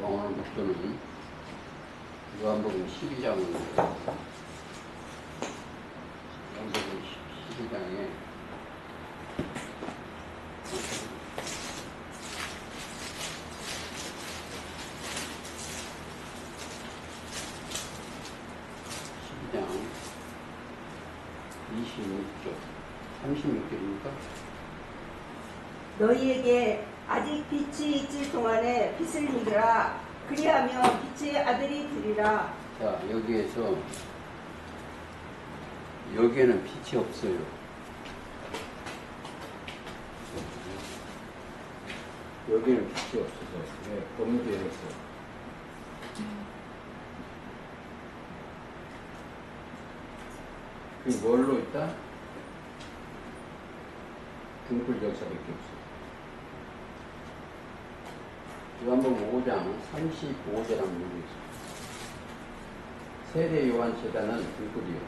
오늘 목표는 요한복음 12장을 요한복음 12장에 12장 26절 36절입니까? 너희에게 아직 빛이 있을 동안에 빛을 믿으라. 그리하면 빛의 아들이 되리라. 자, 여기에서 여기에는 빛이 없어요. 여기는 빛이 없어서 왜 검은되어 있어? 그게 뭘로 있다? 등불 역사밖에 없어. 요한복음 5장 35절에 한번 읽어주세요. 세례 요한 제자는 등불이요.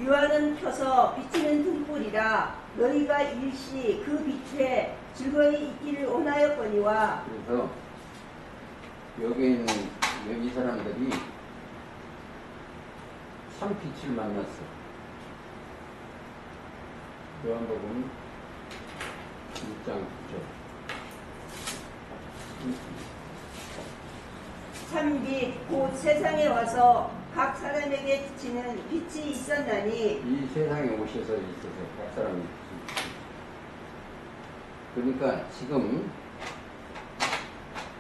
요한은 켜서 비치는 등불이라. 너희가 일시 그 빛에 즐거이 있기를 원하였거니와. 그래서 여기 있는 이 사람들이 참빛을 만났어. 요한복음 1장 9절. 참빛 곧 세상에 와서 각 사람에게 비치는 빛이 있었나니. 이 세상에 오셔서 있어서 각 사람이 그러니까 지금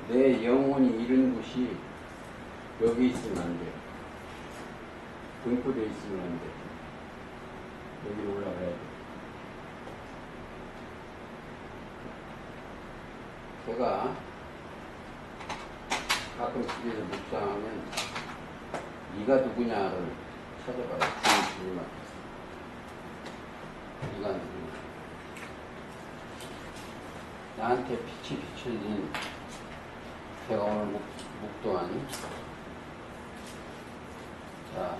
내 영혼이 이른 곳이 여기 있으면 안 돼. 등불에 있으면 안 돼. 여기로 올라가야 돼. 제가 가끔 집에서 묵상하면 네가 누구냐를 찾아봐요. 주님만. 네가 누구냐. 나한테 빛이 비춰진 제가 오늘 묵도한 자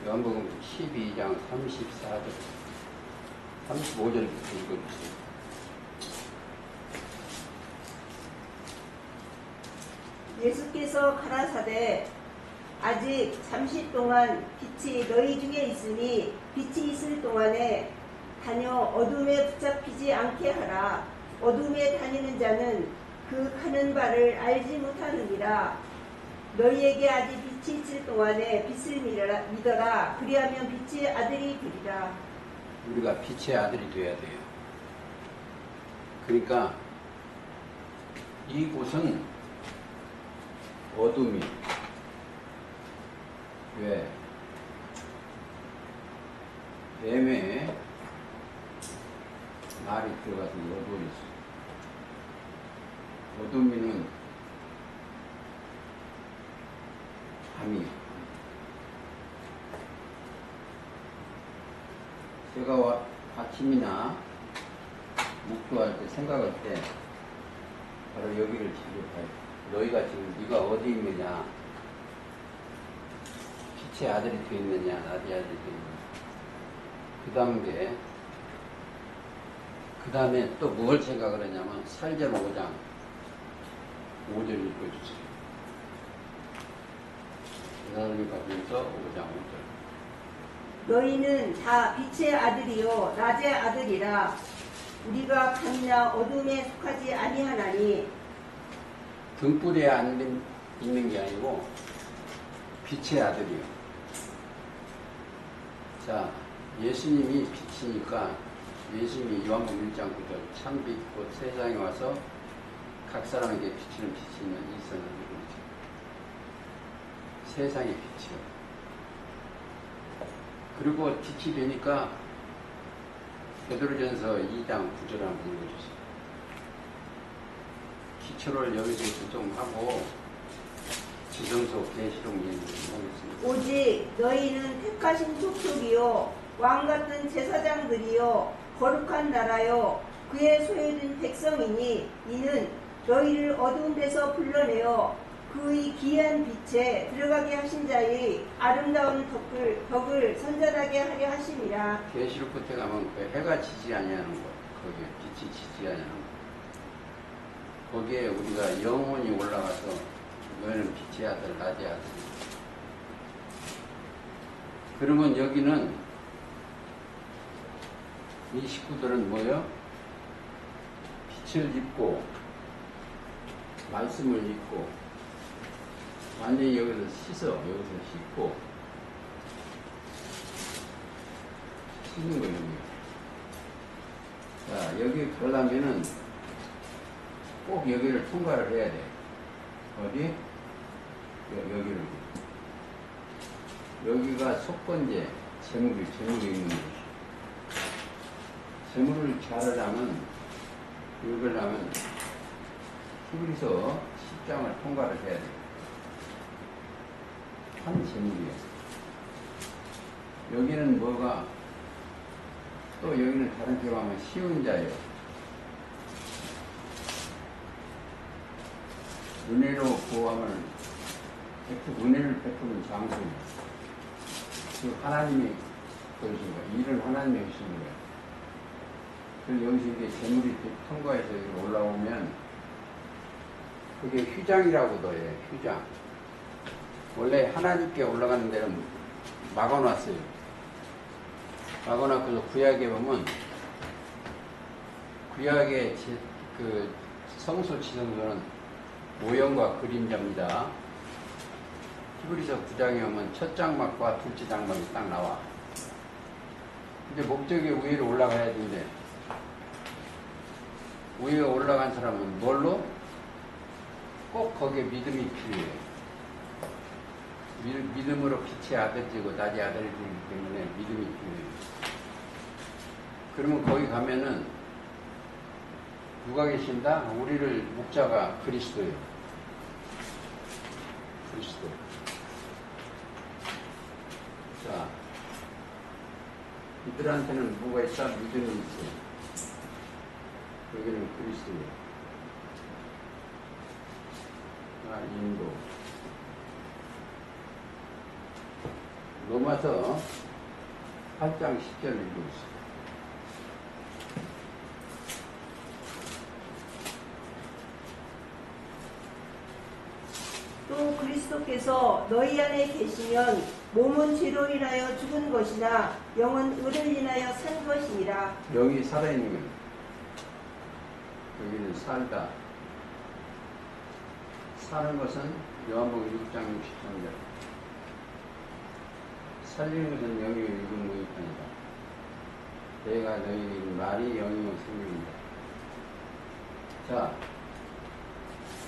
요한복음 12장 34절 35절부터 읽어주세요. 예수께서 가라사대 아직 잠시 동안 빛이 너희 중에 있으니 빛이 있을 동안에 다녀 어둠에 붙잡히지 않게 하라. 어둠에 다니는 자는 그 가는 바를 알지 못하느니라. 너희에게 아직 빛이 있을 동안에 빛을 믿어라. 그리하면 빛의 아들이 되리라. 우리가 빛의 아들이 돼야 돼요. 그러니까 이곳은 어둠이 왜 뱀의 말이 들어가서 어두워 있어. 어둠이는 밤이요. 제가 아침이나 묵도할 때 생각할 때 바로 여기를 지적해요. 너희가 지금 네가 어디 있느냐, 빛의 아들이 되어 있느냐, 나의 아들이 되어 있느냐. 그 다음에 또 뭘 생각을 하냐면 살전 5장 5절 읽어주세요. 하나님이 가면서 5장 5절. 너희는 다 빛의 아들이요 낮의 아들이라. 우리가 밤이나 어둠에 속하지 아니하나니. 등불에 안 있는 게 아니고 빛의 아들이요. 자, 예수님이 빛이니까 예수님이 요한복음 1장 9절 참빛 곧 세상에 와서 각 사람에게 비치는 빛이 있었는데 세상의 빛이요. 그리고 빛이 되니까 베드로전서 2장 9절 한번 읽어주세요. 기초를 여기서 좀 하고 지성소 계시록 얘기하겠습니다. 오직 너희는 택하신 족속이요 왕같은 제사장들이요 거룩한 나라요 그의 소유된 백성이니 이는 너희를 어두운 데서 불러내어 그의 귀한 빛에 들어가게 하신 자의 아름다운 덕을 선전하게 하려 하심이라. 계시록 끝에 가면 그 해가 지지 아니하는 것, 거기에 빛이 지지 아니하는 것. 거기에 우리가 영혼이 올라가서 너희는 빛의 아들, 낮의 아들. 그러면 여기는 이 식구들은 뭐요? 빛을 입고 말씀을 입고 완전히 여기서 여기서 씻고 씻는 거예요. 자, 여기 가려면은 꼭 여기를 통과를 해야 돼. 어디? 여기를. 여기가 첫 번째 재물이 있는 곳. 재물을 잘하려면, 읽으려면 히브리서 10장을 통과를 해야 돼. 한 재물이에요. 여기는 뭐가, 또 여기는 다른 표로 하면 쉬운 자예요. 은혜로 구함을, 은혜를 베푸는 장소입니다. 그 하나님이 그러신 거예요. 일을 하나님이 하시는 거예요. 그래서 여기서 이게 재물이 통과해서 여기 올라오면 그게 휘장이라고도 해요. 휘장. 원래 하나님께 올라가는 데는 막아놨어요. 막아놨고서 구약에 보면 구약의 그 성소 지성소는 모형과 그림자입니다. 히브리서 9장에 오면 첫 장막과 둘째 장막이 딱 나와. 근데 목적이 위로 올라가야 되는데 위에 올라간 사람은 뭘로? 꼭 거기에 믿음이 필요해요. 믿음으로 빛의 아들이고 낮의 아들이기 때문에 믿음이 필요해요. 그러면 거기 가면은 누가 계신다? 우리를 목자가 그리스도예요. 그리스도. 자, 이들한테는 뭐가 있다? 믿음이 있어요. 여기는 그리스도예요. 자, 인도. 로마서 8장 10절을 읽어주세요. 또 그리스도께서 너희 안에 계시면 몸은 죄로 인하여 죽은 것이나 영은 의를 인하여 산 것이니라. 영이 살아있는 거예요. 여기는 살다. 사는 것은 요한복음 6장 63절. 살리는 것은 영이 읽은 무익하니라. 내가 너희에게 이른 말이 영이요 생명이다. 자,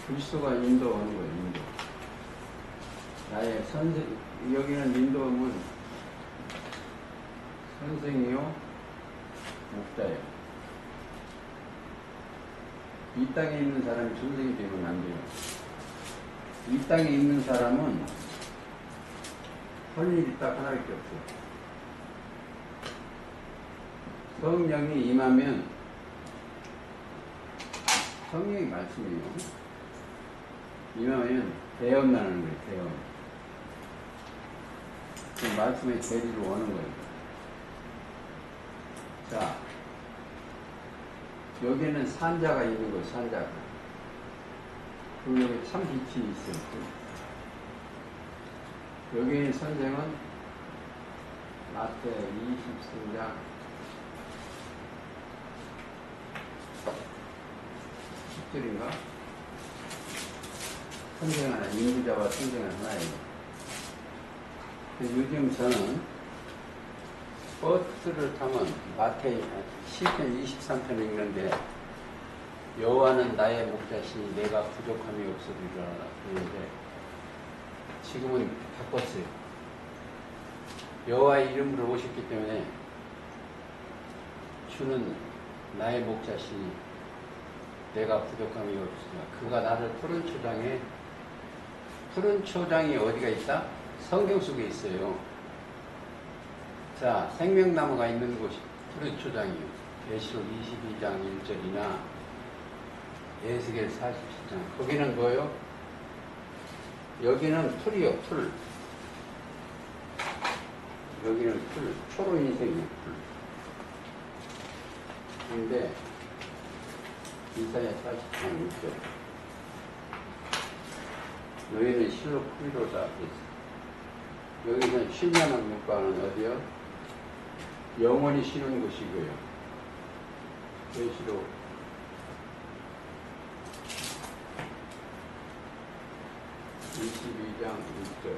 그리스도가 인도하는 거예요. 인도. 나의 선생, 여기는 인도하면 선생이요 목자예요. 이 땅에 있는 사람이 선생이 되면 안 돼요. 이 땅에 있는 사람은 할 일이 딱 하나밖에 없어요. 성령이 임하면 성령이 말씀이에요. 임하면 대언나는 거예요. 대언. 그 말씀의 재리로 오는 거예요. 자, 여기는 산자가 있는 거예요. 산자가. 그리고 여기 참 빛이 있어요. 여기에 선생은 마태 23장 10절인가? 선생 하나, 인부자와 선생은 하나예요. 요즘 저는 버스를 타면 마태 시편 23편 읽는데 여호와는 나의 목자시니 내가 부족함이 없으리라 그러는데 지금은 바꿨어요. 여호와의 이름으로 오셨기 때문에 주는 나의 목자시니 내가 부족함이 없으리라. 그가 나를 푸른 초장이 어디가 있다? 성경 속에 있어요. 자, 생명나무가 있는 곳이 푸른 초장이요. 계시록 22장 1절이나 에스겔 47장. 거기는 뭐요? 여기는 풀이요, 풀. 여기는 풀, 초로 인생이요, 풀. 그런데 이사야 40장 6절. 너희는 실로 풀이로다. 여기서 쉴만한 물가는 어디요? 영원히 쉬는 곳이고요. 계시록 22장 6절.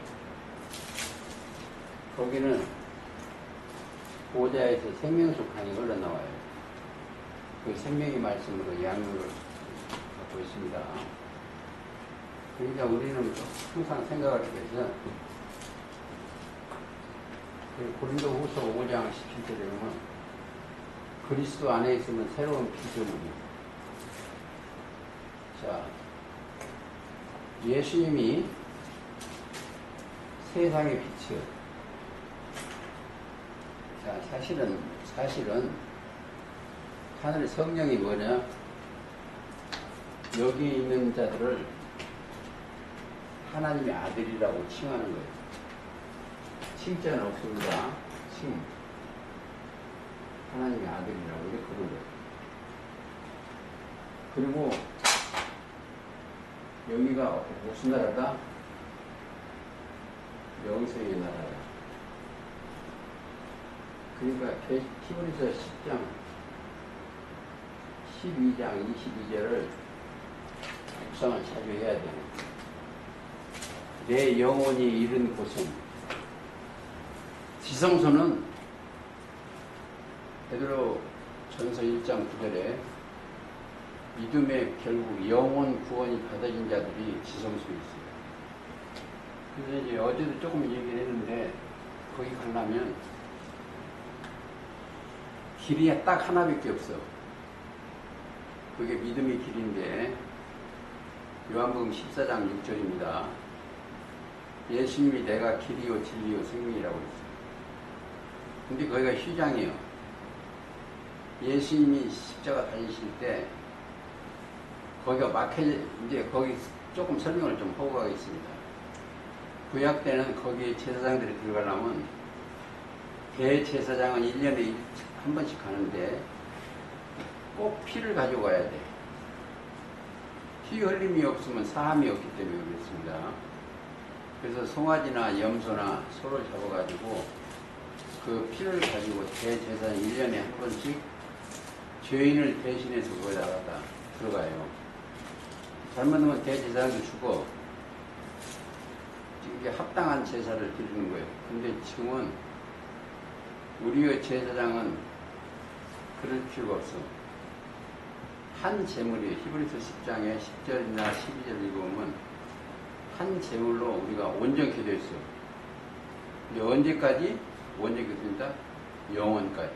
거기는 보좌에서 생명수 강이 흘러나와요. 그 생명의 말씀으로 양육을 받고 있습니다. 그러니까 우리는 항상 생각할 때에서 고린도후서 5장 17절에 보면 그리스도 안에 있으면 새로운 피조물이에요. 자, 예수님이 세상의 빛이에요. 자, 사실은 하늘의 성령이 뭐냐? 여기 있는 자들을 하나님의 아들이라고 칭하는 거예요. 칭자는 없습니다. 하나님의 아들이라고 이렇게 부르는 거예요. 그리고 여기가 무슨 나라다? 영생의 나라다. 그러니까 히브리서 10장 12장 22절을 묵상을 자주 해야 되는 거예요. 내 영혼이 이른 곳은, 지성소는 베드로 전서 1장 9절에 믿음의 결국 영혼 구원이 받아진 자들이 지성소에 있어요. 그래서 이제 어제도 조금 얘기를 했는데, 거기 가려면 길이 딱 하나밖에 없어. 그게 믿음의 길인데, 요한복음 14장 6절입니다. 예수님이 내가 길이요 진리요 생명이라고 했어요. 근데 거기가 휘장이에요. 예수님이 십자가 다니실 때 거기가 이제 거기 조금 설명을 좀 하고 가겠습니다. 구약 때는 거기에 제사장들이 들어가려면 대제사장은 1년에 한 번씩 가는데 꼭 피를 가지고 가야 돼. 피 흘림이 없으면 사함이 없기 때문에 그렇습니다. 그래서 송아지나 염소나 소를 잡아가지고 그 피를 가지고 대제사장 1년에 한 번씩 죄인을 대신해서 거기다가 들어가요. 잘못하면 대제사장도 죽어. 이게 합당한 제사를 드리는 거예요. 근데 지금은 우리의 제사장은 그럴 필요가 없어. 한 제물이 히브리서 10장에 10절이나 12절 읽어보면 한 제물로 우리가 온전케 되어 있어요. 근데 언제까지? 온전케 된다? 영원까지.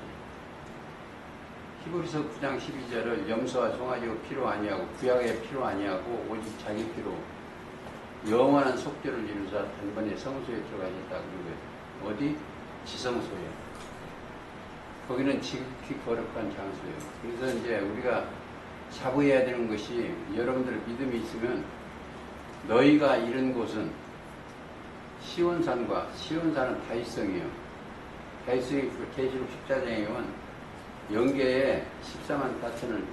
히브리서 9장 12절을 염소와 송아지가 필요 아니하고 구약에 필요 아니하고 오직 자기 피로 영원한 속죄를 이루사 단번에 성소에 들어가셨다. 그리고 어디? 지성소에. 거기는 지극히 거룩한 장소예요. 그래서 이제 우리가 자부해야 되는 것이, 여러분들 믿음이 있으면 너희가 이른 곳은 시온산과, 시온산은 다윗성이에요. 다윗성이 계시록 14장에 보면 영계에 14만 4천을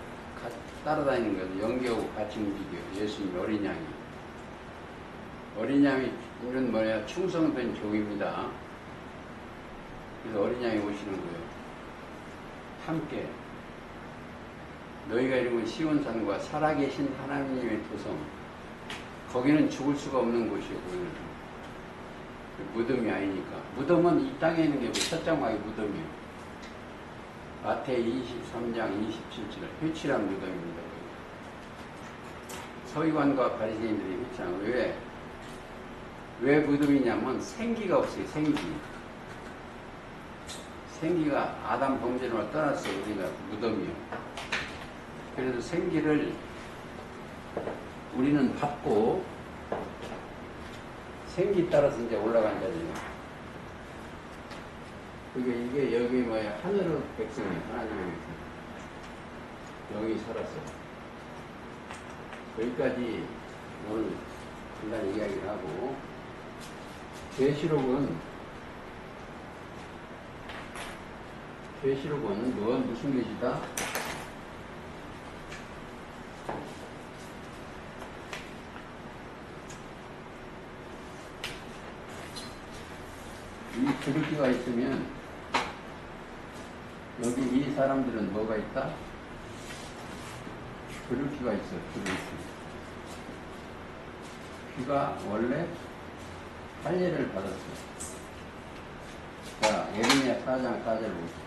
따라다니는 거예요. 영계하고 같이 움직여요. 예수님 어린 양이. 어린 양이는 뭐냐? 충성된 종입니다. 그래서 어린 양이 오시는 거예요. 함께 너희가 이름은 시온산과 살아계신 하나님의 도성, 거기는 죽을 수가 없는 곳이에요. 거기는 무덤이 아니니까. 무덤은 이 땅에 있는 게 첫 장막이 무덤이에요. 마태 23장 27절 회칠한 무덤입니다. 서기관과 바리새인들이 회칠한. 왜 무덤이냐면 생기가 없어요. 생기가 아담 범죄로 떠났어요. 우리가 무덤이요. 그래서 생기를 우리는 받고 생기 따라서 이제 올라간 자잖아요. 이게 여기 뭐야? 하늘의 백성이에요. 하나님의 백성. 영이 살았어요. 여기까지 오늘 간단히 이야기를 하고, 계시록은 무슨 계시다? 그릇기가 있으면 여기 이 사람들은 뭐가 있다? 그릇기가 있어. 그릇기. 귀가 원래 할례를 받았어. 자, 예레미야 4장 4절 보세요.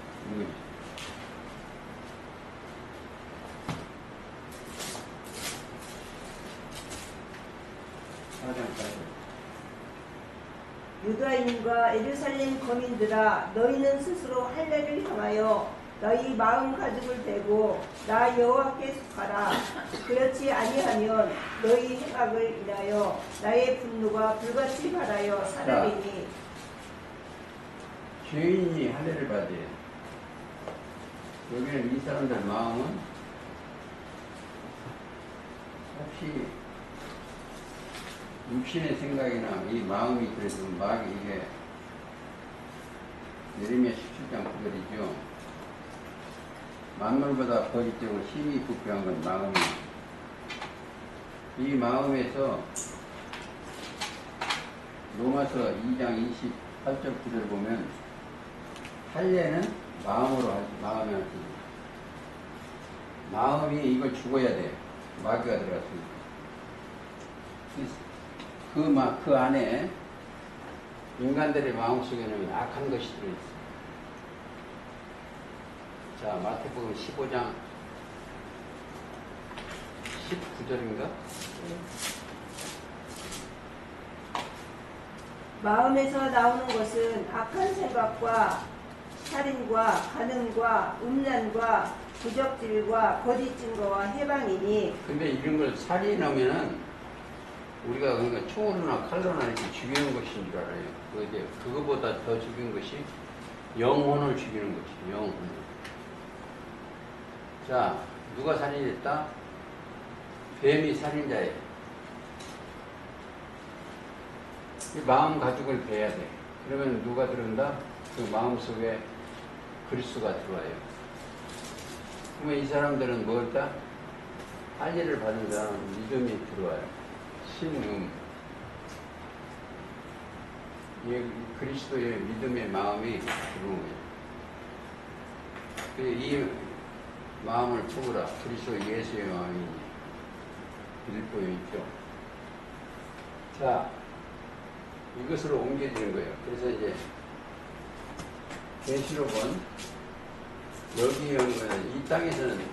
4장 4절. 유다인과 예루살렘 거민들아, 너희는 스스로 할례를 향하여 너희 마음 가죽을 대고 나 여호와께 속하라. 그렇지 아니하면 너희 행악을 인하여 나의 분노가 불같이 발하여 사르리니. 죄인이 할례를 받아요. 여기는 이 사람들 마음은 혹시 육신의 생각이나 이 마음이 그래도 막 이게 예레미야 17장 9절이죠. 만물보다 거짓되고 힘이 부패한 건 마음이에요. 이 마음에서 로마서 2장 28절 9절 보면 할례는 마음으로 하지, 마음에 하지. 마음이 이걸 죽어야 돼. 마귀가 들어갔으니까. 그 안에 인간들의 마음속에는 악한 것이 들어있어. 자, 마태복음 15장 19절인가? 마음에서 나오는 것은 악한 생각과 살인과 간음과 음란과 부적질과 거짓 증거와 해방이니. 근데 이런 걸 살인하면은 우리가 그러니까 총으로나 칼로나 이렇게 죽이는 것인 줄 알아요. 그거보다 더 죽인 것이 영혼을 죽이는 것이 영혼을. 자, 누가 살인했다? 뱀이 살인자예요. 이 마음 가죽을 베야 돼. 그러면 누가 들어온다? 그 마음 속에 그리스도가 들어와요. 그러면 이 사람들은 뭘까? 할례를 받은 사람은 믿음이 들어와요. 신음. 그리스도의 믿음의 마음이 들어오는 거예요. 이 마음을 품으라. 그리스도 예수의 마음이 빌보에 있죠. 자, 이것으로 옮겨지는 거예요. 그래서 이제 계시록은 여기 오는 거는 이 땅에서는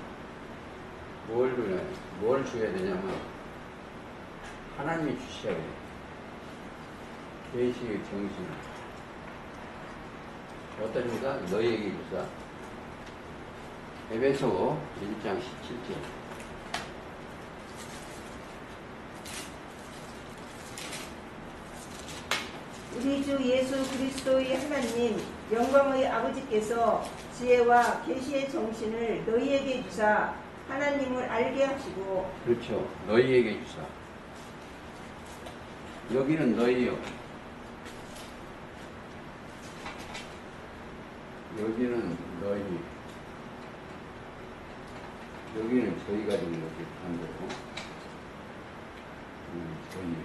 뭘 줘야 되냐면 하나님이 주셔야 돼요. 계시의 정신을. 어떠니까 너희에게 주사. 에베소 1장 17절. 우리 주 예수 그리스도의 하나님 영광의 아버지께서 지혜와 계시의 정신을 너희에게 주사 하나님을 알게 하시고. 그렇죠. 너희에게 주사. 여기는 너희요. 여기는 너희. 여기는 저희가 되는 거지. 반대로. 저희.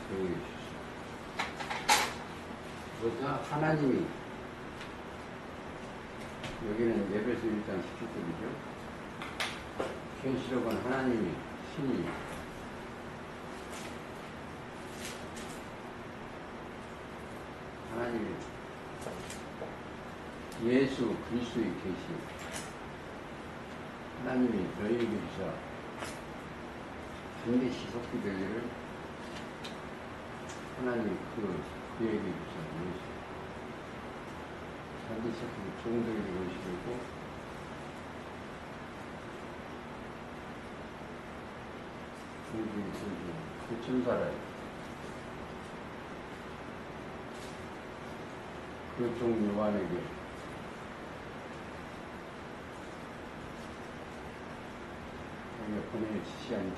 저희. 그러니까 하나님이. 여기는 예배서 1장 17절이죠. 계시록은 하나님이 신이 하나님이 예수 그리스도의 계시 하나님이 너희에게 주사 반드시 속히 될 일을 하나님이 그에게 주사 반드시 속히 종들에게 오시고 그 천사라요. 그 종 요한에게 보내 지시한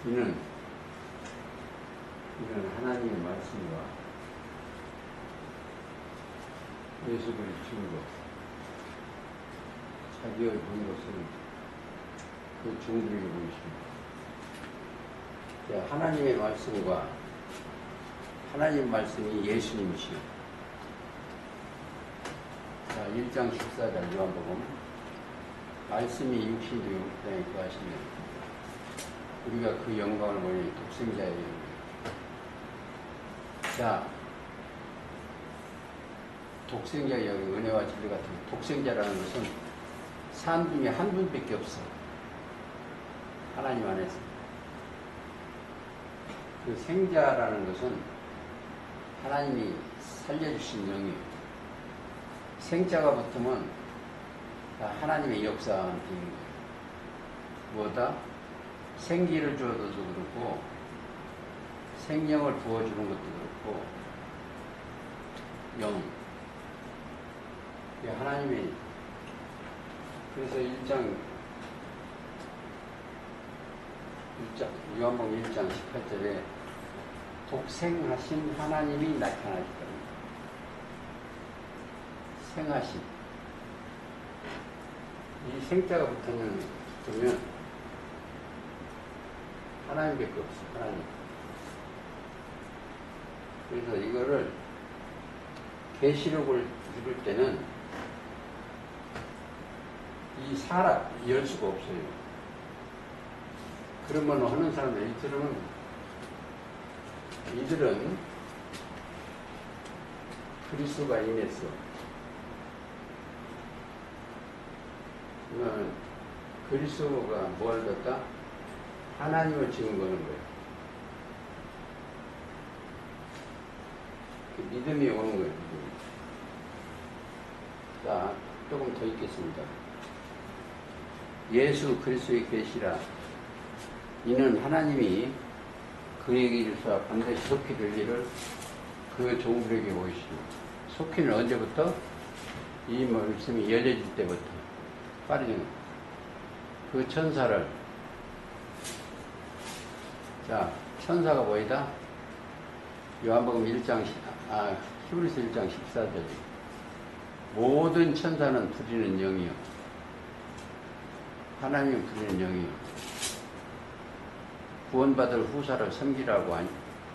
이는 하나님의 말씀과 예수 그리스도의 증거 자기의 본 것을 그 종들에게 보이십니다. 하나님의 말씀과 하나님 말씀이 예수님이시요. 자, 1장 14절 요한복음. 말씀이 육신도 땅에 거하시면 우리가 그 영광을 보니 독생자의 영광. 자, 독생자의 영광, 은혜와 진리 같은 독생자라는 것은 산 중에 한 분밖에 없어. 하나님 안에서. 그 생자라는 것은 하나님이 살려주신 영이에요. 생자가 붙으면 다 하나님의 역사한 되는 거예요. 뭐다? 생기를 주어도 그렇고 생명을 부어주는 것도 그렇고 영. 하나님의 그래서 1장 요한복음 1장 18절에 독생하신 하나님이 나타나셨다. 생하신. 이 생자가 붙으면 하나님밖에 없어. 하나님. 그래서 이거를 계시록을 읽을 때는 이 사람 열 수가 없어요. 그러면 하는 사람들 이들은 그리스도가 임했어. 그리스도가 뭘 뒀다? 하나님을 증거하는 거예요. 그 믿음이 오는 거예요. 믿음이. 자, 조금 더 읽겠습니다. 예수 그리스도의 계시라. 이는 하나님이 그에게 이르사 반드시 속히 될 일을 그 종들에게 보이시고, 속히는 언제부터? 이 말씀이 열려질 때부터. 빠르게 그 천사를, 자, 천사가 뭐이다? 요한복음 1장 히브리서 1장 14절. 모든 천사는 부리는 영이요, 하나님은 부리는 영이요, 구원받을 후사를 섬기라고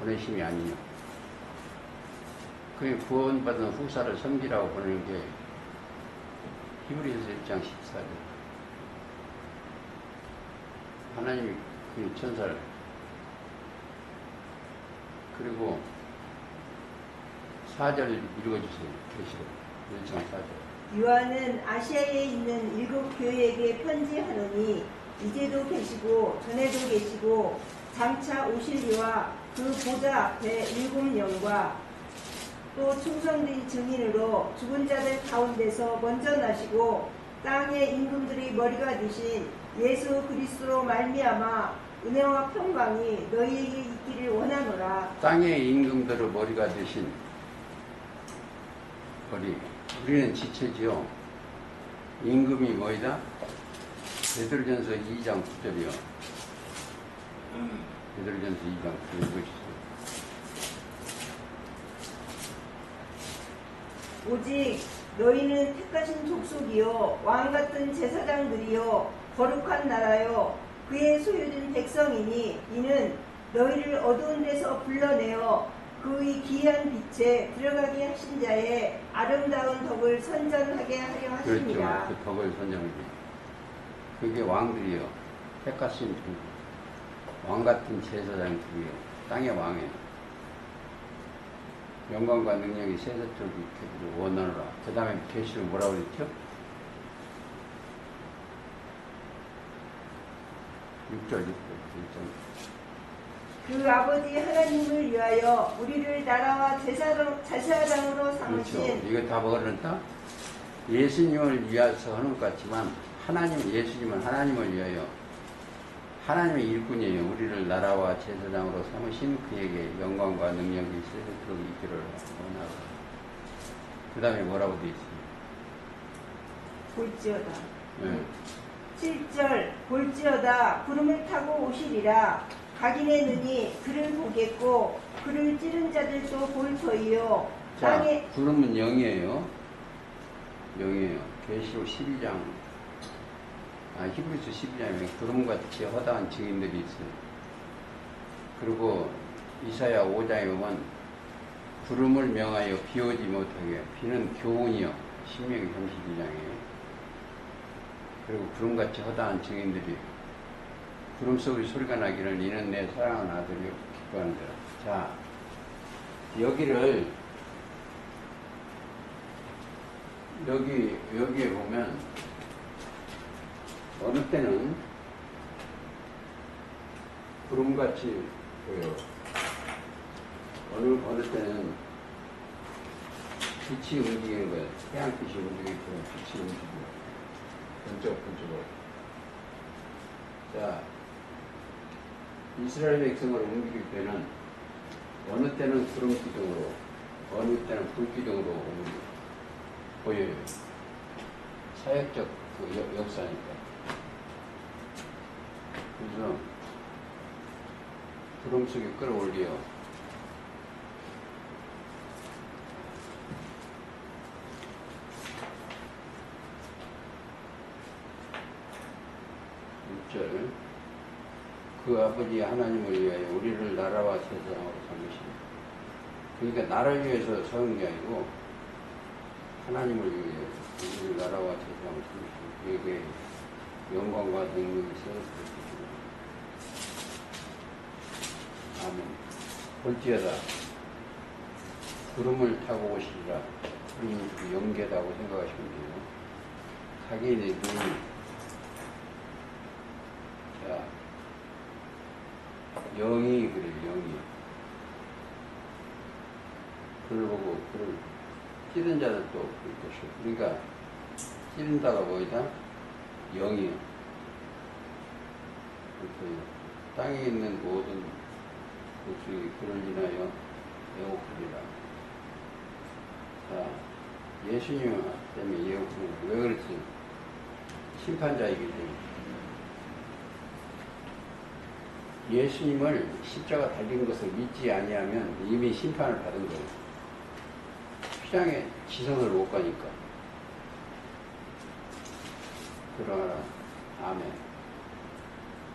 보내심이 아니냐. 그 구원받은 후사를 섬기라고 보내는 게 히브리서 1장 14절. 하나님이 그 천사를. 그리고 4절 읽어주세요. 계시록 1장 4절. 요한은 아시아에 있는 7 교회에게 편지하노니 이제도 계시고 전에도 계시고 장차 오실 이와 그 보좌 앞에 7 영과 또 충성된 증인으로 죽은 자들 가운데서 먼저 나시고 땅의 임금들의 머리가 되신 예수 그리스도로 말미암아 은혜와 평강이 너희에게 있기를 원하노라. 땅의 임금들의 머리가 되신 머리. 우리는 지체지요. 임금이 뭐이다? 베드로전서 2장 9절이요. 베드로전서 2장 9절 읽어주세요. 오직 너희는 택하신 족속이요 왕같은 제사장들이요 거룩한 나라요 그의 소유된 백성이니 이는 너희를 어두운 데서 불러내어 그의 귀한 빛에 들어가게 하신 자의 아름다운 덕을 선전하게 하려 하십니다. 그렇죠. 그 덕을 선전하게. 그게 왕들이요. 택하신 왕같은 제사장들이요. 땅의 왕이에요. 영광과 능력이 세세토록 이렇게 원하노라. 그 다음에 계시를 뭐라고 그랬죠? 6절. 그 아버지 하나님을 위하여 우리를 나라와 제사장으로 삼으신. 그렇죠. 이거 다 뭐그랬다? 예수님을 위해서 하는 것 같지만 예수님은 하나님을 위하여 하나님의 일꾼이에요. 우리를 나라와 제사장으로 삼으신 그에게 영광과 능력이 세세토록 있기를 원하고. 그 다음에 뭐라고 되어 있습니까? 볼지어다. 네. 7절 볼지어다 구름을 타고 오시리라. 각인의 눈이 그를 보겠고 그를 찌른 자들도 볼 터이요. 자, 구름은 영이에요. 영이에요. 계시록 12장 히브리서 12장에 구름같이 허다한 증인들이 있어요. 그리고 이사야 5장에 보면 구름을 명하여 비 오지 못하게, 비는 교훈이요. 신명기 32장에. 그리고 구름같이 허다한 증인들이 구름 속의 소리가 나기를 이는 내 사랑하는 아들이요 기뻐하는더라. 자, 여기에 보면 어느 때는 구름같이 보여. 어느 때는 빛이 움직이는 거예요. 태양빛이 움직이고 빛이 움직이고 번쩍번쩍. 자, 이스라엘 백성을 움직일 때는 어느 때는 구름 기둥으로, 어느 때는 불 기둥으로 보여요. 사역적 그 역사니까. 그래서 구름 속에 끌어올려. 그 아버지 하나님을 위하여 우리를 나라와 세상으로 삼으시니. 그러니까 나라를 위해서 세운 게 아니고 하나님을 위하여 우리를 나라와 세상으로 삼으시니. 그에게 영광과 능력이 세워졌습니다. 아멘. 볼지어다 구름을 타고 오시리라. 구름이 영계다고 생각하시면 돼요. 자기의 눈이. 자, 영이 그래요. 영이. 그를 보고 그를 찌른 자들도 그럴 것이고. 그러니까 찌른다가 뭐이다? 영이요. 그 땅에 있는 모든 것이 그를 인하여 예옥하리라. 자, 예수님 때문에 예옥하는 거예요. 왜 그랬지? 심판자이기 때문에. 예수님을 십자가 달린 것을 믿지 아니하면 이미 심판을 받은 거예요. 피장에 지성을 못 가니까. 그러나 아멘.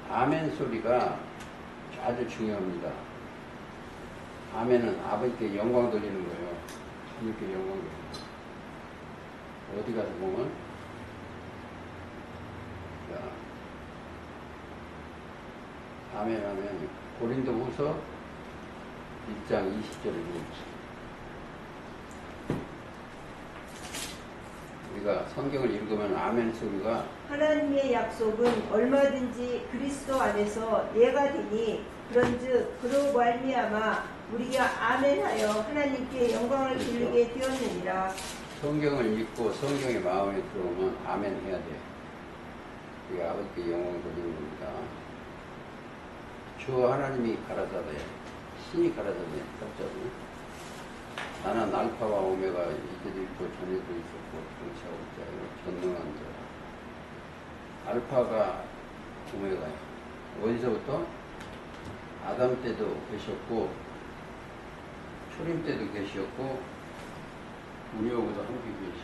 아멘 소리가 아주 중요합니다. 아멘은 아버지께 영광 돌리는 거예요. 하나님께 영광 돌리는 거예요. 어디 가서 보면 자, 아멘 하면 고린도후서 1장 20절을 읽읍시다. 우리가 성경을 읽으면 아멘 소리가 하나님의 약속은 얼마든지 그리스도 안에서 예가 되니 그런즉 그로 말미암아 우리가 아멘하여 하나님께 영광을 돌리게 되었느니라. 성경을 읽고 성경의 마음에 들어오면 아멘 해야 돼. 그게 아버지께 영광을 돌리는 겁니다. 주 하나님이 가라사대, 신이 가라사대, 갑자기. 나는 알파와 오메가 이제도 있고 전에도 있었고 정치하고 있자. 전능한 자. 알파가 오메가야. 어디서부터? 아담 때도 계셨고 초림 때도 계셨고 우리하고도 함께 계셔.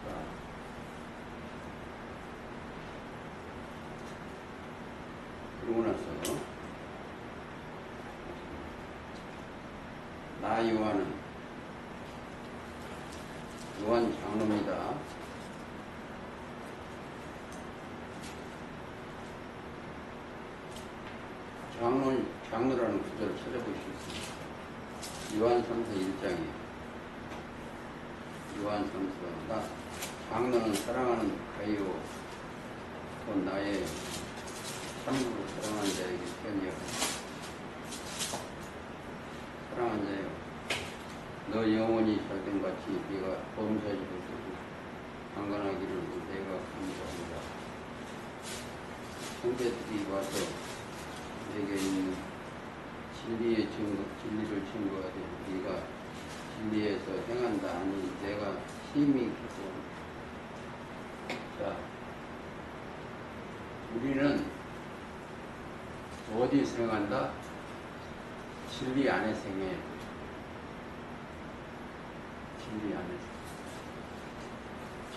자, 그러고 나서 나 요한은 요한 장로입니다. 장로라는 구절을 찾아보실 수 있습니다. 요한 3서 1장에 요한 3서가 장로는 사랑하는 가이오 곧 나의 참으로 사랑하는 자에게 편이여. 사랑하는 자여, 너 영원히 살던 같이 네가 범사지를 강건하기를 내가 감사합니다. 형제들이 와서 내게 있는 진리의 증거, 진리를 증거하되 네가 진리에서 행한다 하니 내가 심히 기뻐합니다. 자, 우리는 어디서 행한다? 진리 안에서 행해야 돼. 진리 안에서.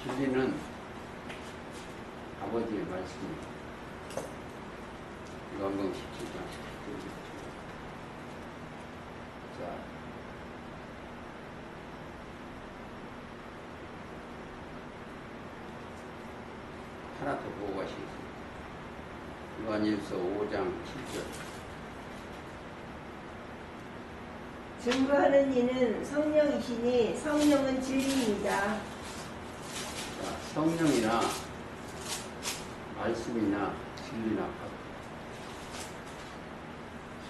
진리는 아버지의 말씀입니다. 요한복음 17장. 자, 하나 더 보고 가시겠습니다. 요한일서 5장 7절. 증거하는 이는 성령이시니 성령은 진리입니다. 자, 성령이나 말씀이나 진리나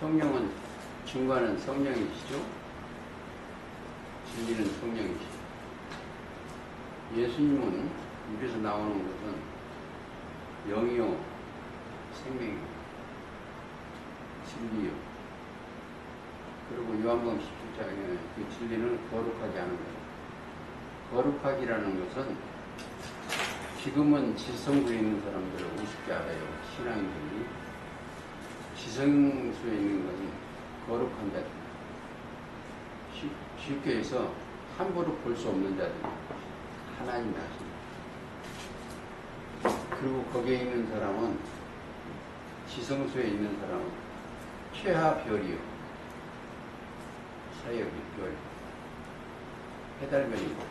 성령은 증거하는 성령이시죠. 진리는 성령이시죠. 예수님은 입에서 나오는 것은 영이요 생명이요 진리요. 그리고 요한복음 17장에 그 진리는 거룩하게 하는 거예요. 거룩하기라는 것은 지금은 지성소에 있는 사람들을 우습게 알아요. 신앙인들이. 지성소에 있는 것은 거룩한 자들. 쉽게 해서 함부로 볼 수 없는 자들. 하나님이 하십니다. 그리고 거기에 있는 사람은 지성소에 있는 사람은 최하별이요. 사역이 별. 해달별입니다.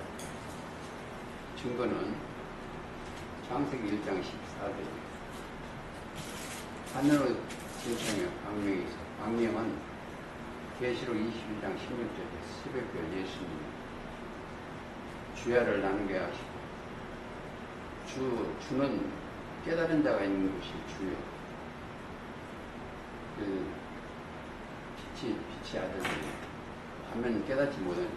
증거는 창세기 1장 14절. 하늘의 진창에 광명이 있어. 광명은 계시록 21장 16절에 새벽별 예수님. 주야를 나누게 하시고. 주는 깨달은 자가 있는 곳이 주요. 그 빛이 아들들이 반면 깨닫지 못한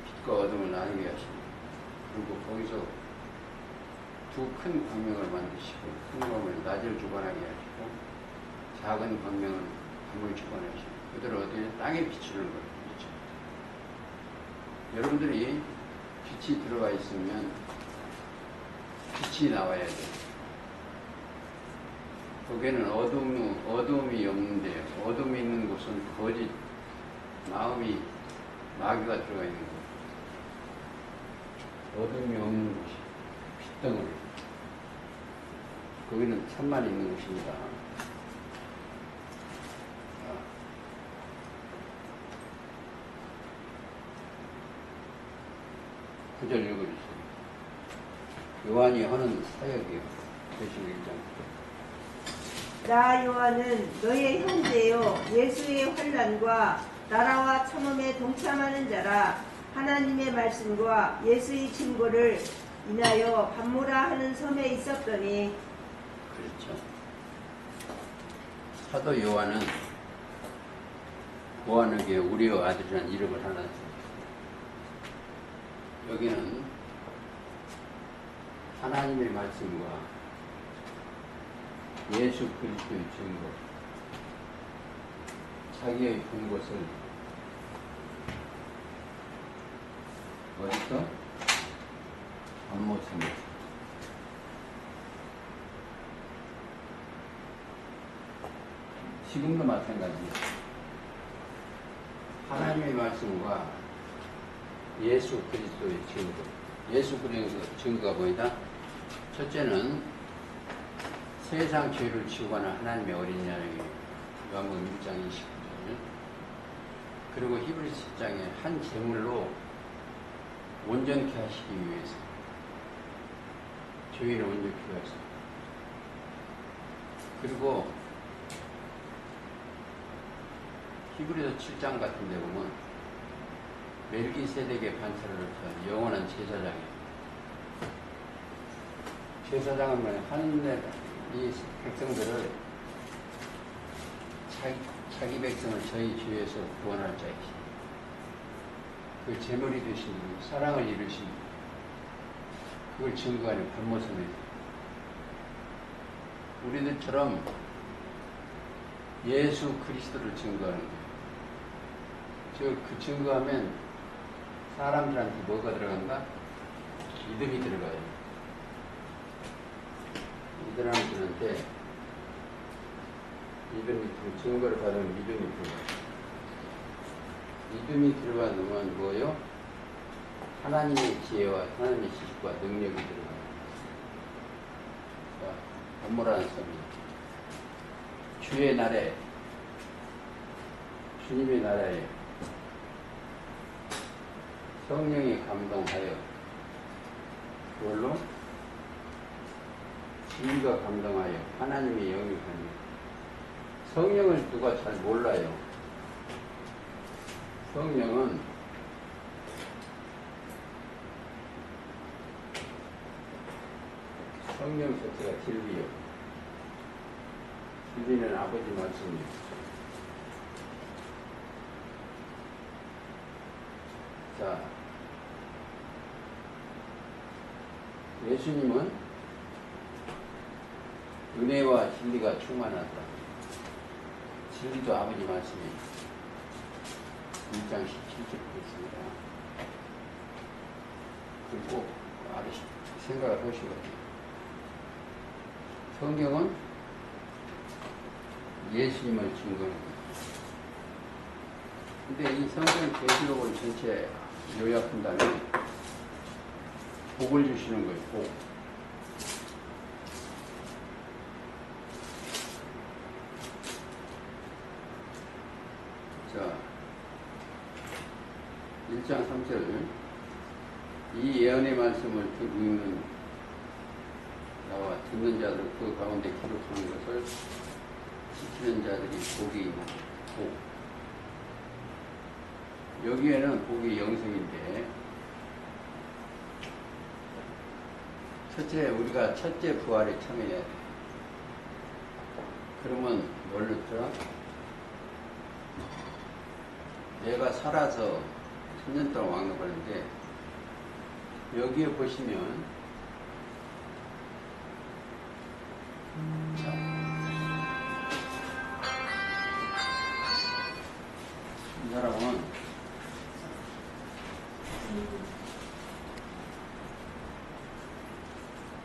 빛과 어둠을 나누게 하시고. 그리고 거기서 두 큰 광명을 만드시고 큰 광명을 낮을 주관하게 하시고 작은 광명을 밤을 주관하시고 그들을 어디에 땅에 비추는 걸 그렇죠. 여러분들이 빛이 들어가 있으면 빛이 나와야 돼요. 거기에는 어둠이 없는데 어둠이 있는 곳은 거짓 마귀가 들어가 있는 곳. 어둠이 없는 곳이 빛덩어리. 거기는 참만 있는 곳입니다. 9절 읽어주세요. 요한이 하는 사역이요. 계시록 1장. 나 요한은 너의 형제요 예수의 환난과 나라와 참음에 동참하는 자라. 하나님의 말씀과 예수의 증거를 인하여 반모라 하는 섬에 있었더니. 그렇죠. 사도 요한은 보아너게 우리의 아들이라는 이름을 하나 줍니다. 여기는 하나님의 말씀과 예수 그리스도의 증거, 자기의 본 것을 어디서? 반모섬에서. 지금도 마찬가지예요. 하나님의 말씀과 예수 그리스도의 증거. 예수 그리스도의 증거가 뭐이다? 첫째는 세상 죄를 지고 가는 하나님의 어린 양이 요한복음 1장 29절. 그리고 히브리서 10장에 한 제물로 온전케 하시기 위해서 죄인을 온전케 하시고, 그리고 히브리서 7장 같은 데 보면 멜기세덱의 반차를 한 영원한 제사장이에요. 제사장은 뭐냐? 하늘의 이 백성들을 자기 백성을 저희 죄에서 구원할 자이시. 그 제물이 되신 분, 사랑을 이루신 분, 그걸 증거하는 반모섬에 우리들처럼 예수 그리스도를 증거하는 거예요. 그 증거하면 사람들한테 뭐가 들어간다? 믿음이 들어가요. 이들한테 증거를 받으면 믿음이 들어가요. 믿음이 들어가면 뭐예요? 하나님의 지혜와 하나님의 지식과 능력이 들어가요. 자, 반모라는 섬이 주의 나라에, 주님의 나라에 성령이 감동하여, 그걸로 진리가 감동하여 하나님의 영이 가니, 성령을 누가 잘 몰라요. 성령은 성령 자체가 진리요. 진리는 아버지 말씀이요. 자, 예수님은 은혜와 진리가 충만하다. 진리도 아버지 말씀이에요. 1장 17절 있습니다. 그리고 생각을 하시거든요. 성경은 예수님을 증거합니다. 근데 이 성경 계시록을 전체 요약한다면 복을 주시는 거예요. 복. 자, 1장 3절. 이 예언의 말씀을 읽는 나와 듣는 자들 그 가운데 기록하는 것을 지키는 자들이 복이 있는 복. 여기에는 복이 영생인데, 첫째, 우리가 첫째 부활에 참여해야 돼. 그러면 뭘로 들어? 내가 살아서 10년 동안 왕래하는데, 여기에 보시면, 자, 이 사람은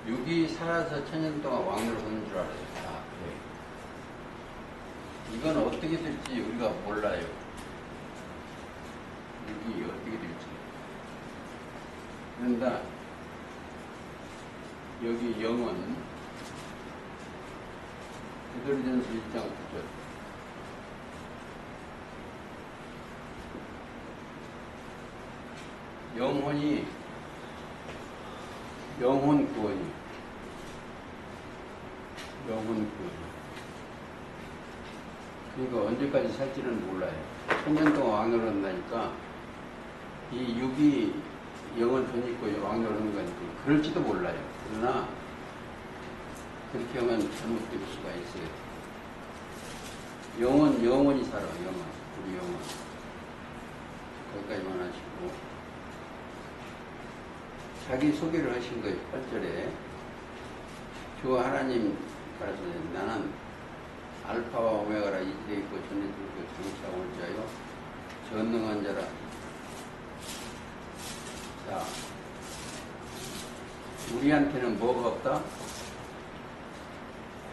여기 살아서 1000년 동안 왕래를 하는 줄 알아요. 아, 그래. 이건 어떻게 될지 우리가 몰라요. 여기 어떻게 될지. 그런데 여기 영은 베드로전서 1장 9절. 영혼 구원이. 영혼 구원이. 그러니까 언제까지 살지는 몰라요. 1000년 동안 왕래를 한다니까 이 육이 영을 덧입고 왕래를 하는 거니까 그럴지도 몰라요. 그러나 그렇게 하면 잘못될 수가 있어요. 영원히 살아, 우리 영혼. 거기까지만 하시고. 자기 소개를 하신 거예요. 8절에. 주 하나님 가라사대 나는 알파와 오메가라 이들에 있고 전에 들고 장차 올 자요 전능한 자라. 자, 우리한테는 뭐가 없다?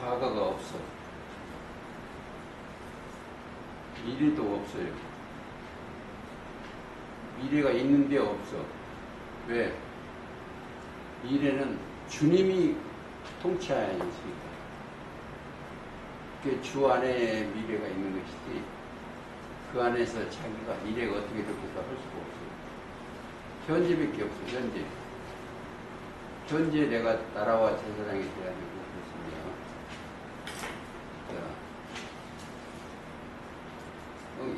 과거가 없어. 미래도 없어요. 미래가 있는데 없어. 왜? 미래는 주님이 통치하야 있으니까. 그게 주 안에 미래가 있는 것이지, 그 안에서 자기가 미래가 어떻게 될까 할 수가 없어요. 현재밖에 없어, 현재. 현재 내가 나라와 제사장이 돼야 되고 그렇습니다. 자,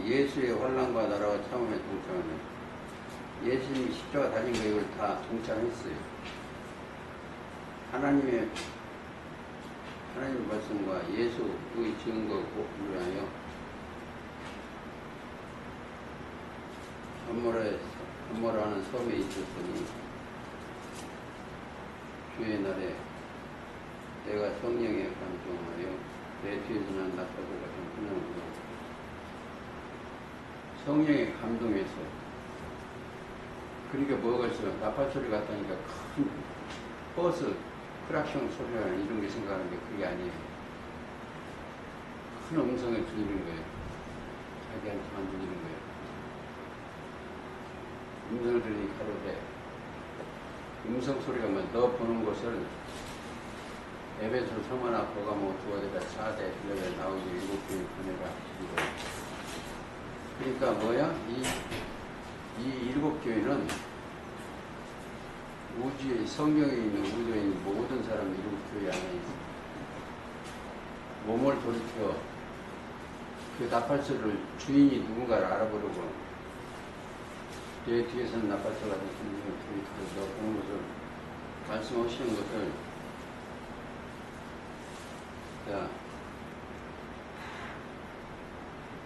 예수의 환난과 나라와 참음에 동참하는, 예수님이 십자가 달린 거 이걸 다 동참했어요. 하나님 말씀과 예수의 증거를 위하여 감모라는 섬에 있었더니 주의 날에 내가 성령에 감동하여 내 뒤에서 난 나팔소리가 좀 끊어오고 성령에 감동해서. 그러니까 뭐가 있어요? 나팔소리 같다니까 큰 버스 크락션 소리나 이런 게 생각하는데 그게 아니에요. 큰 음성을 들리는 거예요. 자기한테만 들리는 거예요. 음성을 들으니 가로되 음성 소리가 뭐 너 보는 것을 에베소, 서머나, 버가모, 두아데라, 사대, 빌레벨, 나오기, 7교회 보내라. 그러니까 뭐야? 이 7교회는 우주의 성경에 있는 우주에 있는 모든 사람 7교회 안에 있어. 몸을 돌이켜 그 나팔소를 주인이 누군가를 알아보려고 내 뒤에서는 나팔소가 됐으니 너 보는 것을 말씀하시는 것을 자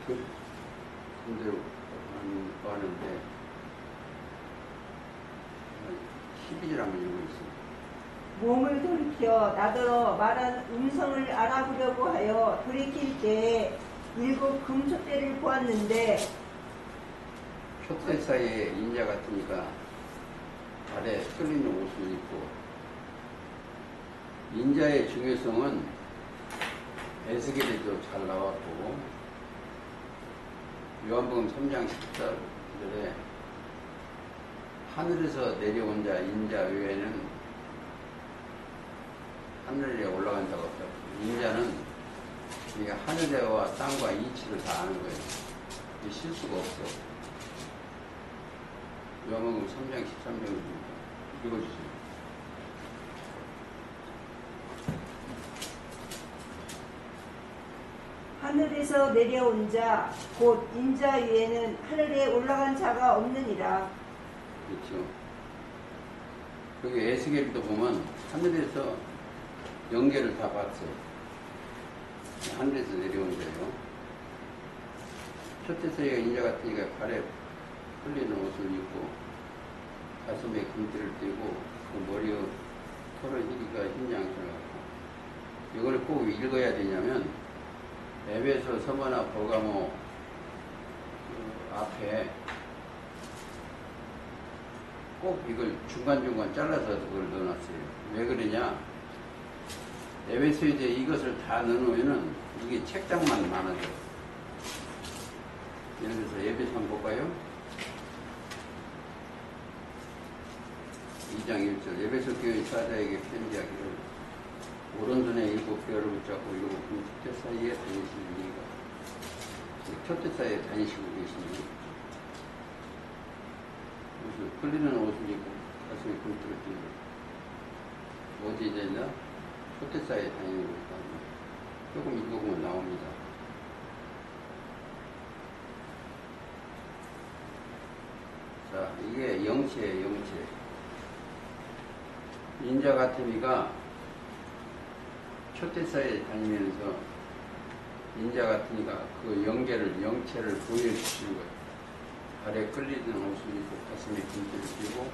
근데 하는데 12절 한번 읽고 있습니다. 몸을 돌이켜 나더러 말한 음성을 알아보려고 하여 돌이킬 때에 7 금촛대를 보았는데 촛대 사이에 인자 같으니까 발에 끌리는 옷을 입고 인자의 중요성은 에스겔에도 잘 나왔고 요한복음 3장 14절에 하늘에서 내려온 자 인자 외에는 하늘에 올라간 자가 없다. 인자는 우리가 하늘과 땅과 이치를 다 아는 거예요. 실수가 없어. 요한복음 3장 13절입니다. 읽어주세요. 하늘에서 내려온 자 곧 인자 위에는 하늘에 올라간 자가 없느니라. 그렇죠. 여기 에스겔도 보면 하늘에서 영계를 다 봤어요. 하늘에서 내려온 거예요. 첫째서가 인자 같으니까 발에 흘리는 옷을 입고 가슴에 금띠를 띠고 그 머리에 털의 희리가 흰 양털을 갖고 이걸 꼭 읽어야 되냐면 에베소, 서머나, 버가모 그 앞에 꼭 이걸 중간중간 잘라서 그걸 넣어놨어요. 왜 그러냐? 에베소에 대해 이것을 다 넣어놓으면은 이게 책장만 많아져. 예를 들어서 에베소 한번 볼까요? 2장 1절 에베소 교회 사자에게 편지하기를 오른손에 7 뼈를 붙잡고 7 촛대 사이에 다니시는 이가 촛대 사이에 다니시고 계시니 끌리는 옷을 입고 가슴에 금띠를 띠고 어디 되냐? 촛대 사이에 다니는 것이다. 조금 읽어보면 나옵니다. 자, 이게 영체예요, 영체. 인자 같으니까 촛대 사이에 다니면서 인자 같으니까 그 영계를, 영체를 보여주시는 거예요. 발에 끌리는 옷을 입고 가슴에 금띠를 띠고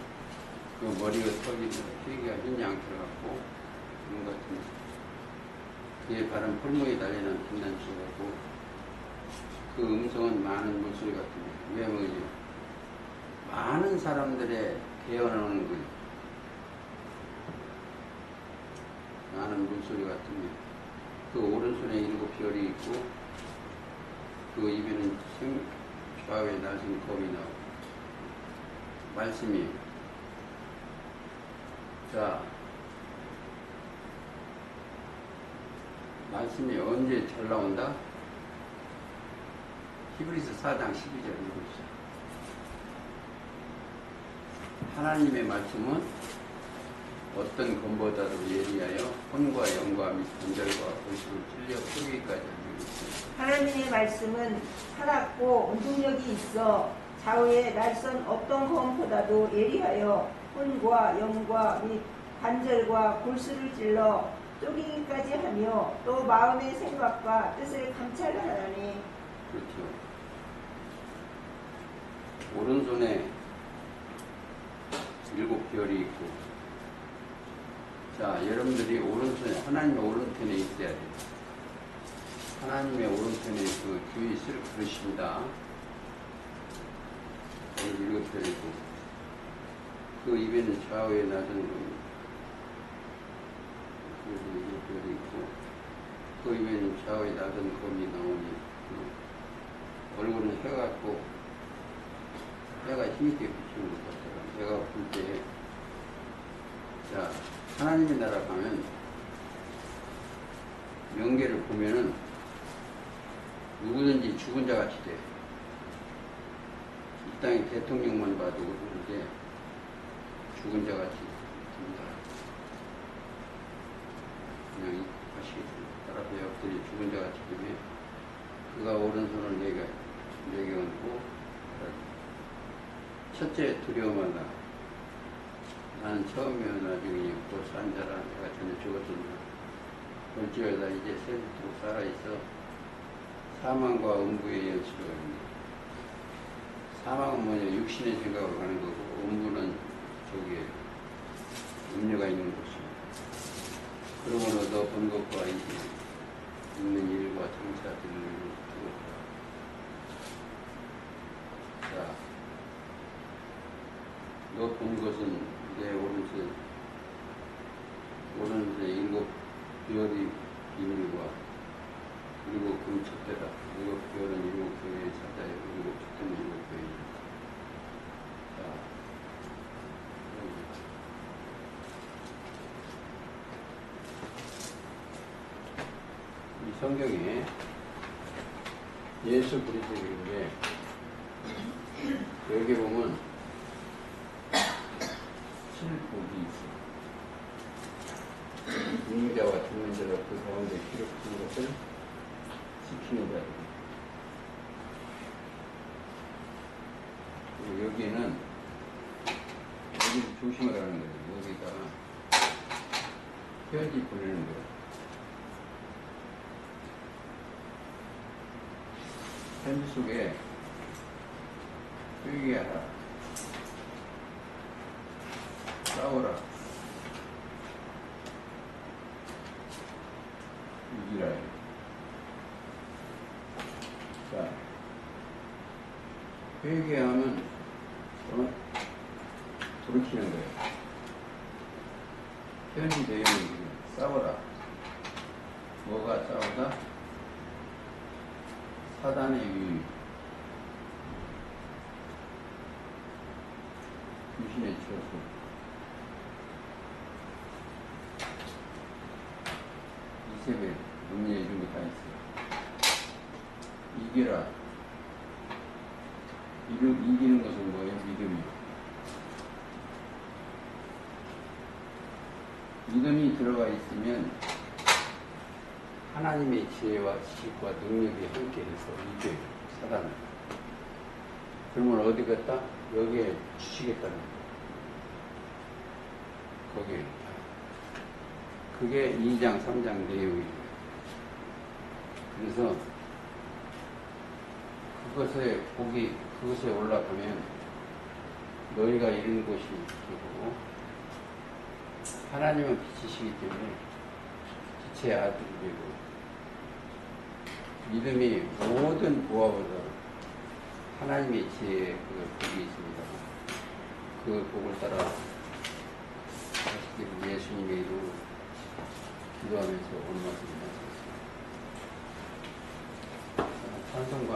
그 머리가 턱이 휘가 흰 양털을 갖고 그런 것 같은 그의 발은 풀무에 달리는 빛난치를 갖고 그 음성은 많은 물소리 같은 왜 뭐지? 많은 사람들의 개어나오는 거예요. 많은 물소리 같은 그 오른손에 7 별이 있고 그 입에는 좌우에 날씬 검이 나오고 말씀이 자 말씀이 언제 잘 나온다? 히브리서 4장 12절 읽어주세요. 하나님의 말씀은 어떤 검보다도 예리하여 혼과 영과 및 관절과 골수를 찔려 쪼개기까지 알고 있습니다. 하나님의 말씀은 살았고 운동력이 있어 좌우에 날선 어떤 검보다도 예리하여 혼과 영과 및 관절과 골수를 찔러 쪼개기까지 하며 또 마음의 생각과 뜻을 감찰하나니. 그렇죠. 오른손에 7 별이 있고 자, 여러분들이 오른손에, 하나님의 오른편에 있어야 돼요. 하나님의 오른편에 그 주의 있을 그릇입니다. 오늘 7 별이고, 그 입에는 좌우에 낮은 겁니다. 그래서 7 별이 있고, 그 입에는 좌우에 낮은 검이 나오니, 얼굴은 해 같고, 해가 힘있게 비추는 것 같아요. 해가 불 때, 자, 하나님의 나라 가면 명계를 보면은 누구든지 죽은 자 같이 돼. 이 땅의 대통령만 봐도 그러는데 죽은 자 같이 됩니다. 그냥 하시겠습니다. 따라서 옆들이 죽은 자 같이 되면 그가 오른손을 내게 얹고 첫째 두려움하다. 나는 처음이요 나중이요 또 산 자라 내가 전에 죽었던가 볼지어다 이제 새롭도록 살아있어 사망과 음부의 연수로 있네. 사망은 뭐냐 육신의 생각으로 가는 거고 음부는 저기에 음료가 있는 곳입니다. 그러므로 너 본 것과 이제 있는 일과 청사들을 두었다. 자, 너 본 것은 내 오른손에 일곱 별이 비밀과 그리고 금첫대다. 일곱 별은 일곱 교회의 사자에 일곱 첫대는 일곱 교회입니다. 자, 이 성경에 예수 그리스도인데 여기 보면 7복이 있어. 죽는 자와 죽는 자가 그 가운데 기록된 것을 지키는 자들. 여기는 여기를 조심하라는 거예요. 여기다가 편지 보내는 거예요. 편지 속에 회개하라, 싸워라, 이기라. 자, 회개하면 돌이키는 거예요. 편지 내용이 싸워라. 뭐가 싸우다? 사단의 유입, 귀신의 처소, 이세벨, 음녀 이런 거 다 있어요. 이겨라. 이기는 것은 뭐예요? 믿음이요. 믿음이 들어가 있으면 하나님의 지혜와 지식과 능력이 함께 해서 이겨요, 사단을. 그러면 어디 갔다? 여기에 주시겠다는 거예요. 거기에. 그게 2장, 3장 내용이에요. 그래서 그것에 올라가면 너희가 이런 곳이 되고 하나님은 빛이시기 때문에 빛의 아들이 되고 믿음이 모든 부하보다 하나님의 지혜에 그 복이 있습니다. 그 복을 따라 예수님의 이름으로 기도하면서 오늘 말씀 마치겠습니다. 찬송가